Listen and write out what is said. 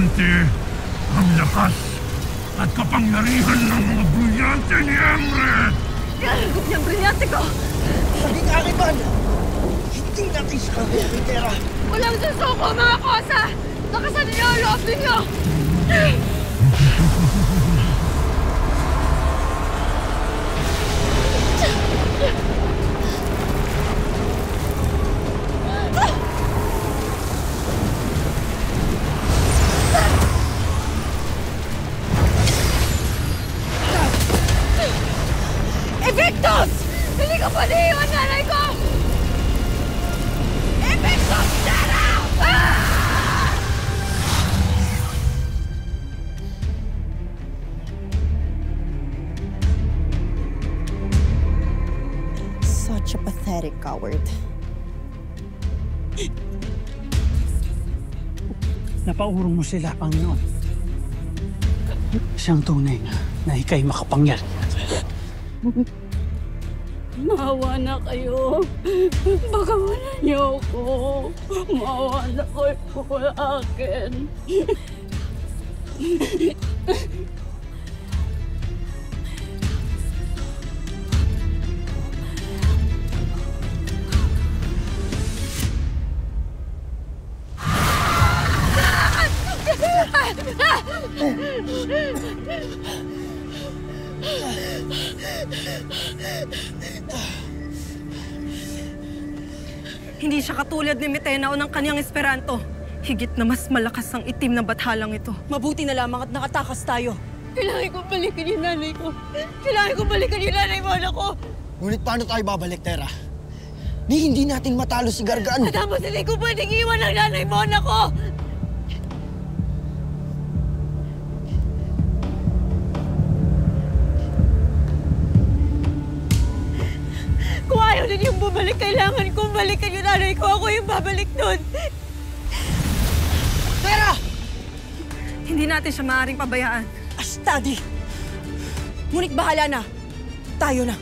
estudyante ang lakas at kapangyarihan ng mga brilyante ni Emre! Galagot niyang brilyante ko! Maging akiban! Hindi natin siya kaya pera! Walang susuko, mga kosa! Nakasan niyo ang loob ninyo! Evictus! Hindi ko pa naiiwan nanay ko! Evictus! Shut up! Such a pathetic coward. Napaurong mo sila, Panginoon. Siyang tunay na ika'y makapangyarihan. Maawa na kayo. Baka wala niyo ako. Maawa na kayo sa akin. Hindi siya katulad ni Metena o ng kanyang Esperanto. Higit na mas malakas ang itim na bathalang ito. Mabuti na lamang at nakatakas tayo. Kailangan ko balikan yung nanay ko. Kailangan ko balikan yung nanay mo, anak ko. Ngunit paano tayo babalik, Tera? Ni hindi natin matalo si Gargan. Tapos hindi ko pwedeng iwan ang nanay mo, anak ko. Kung ayaw na niyong bumalik, kailangan kong balikan yung nanay ko. Ako yung babalik nun. Tera! Hindi natin siya maaaring pabayaan. Astadi! Ngunit bahala na. Tayo na.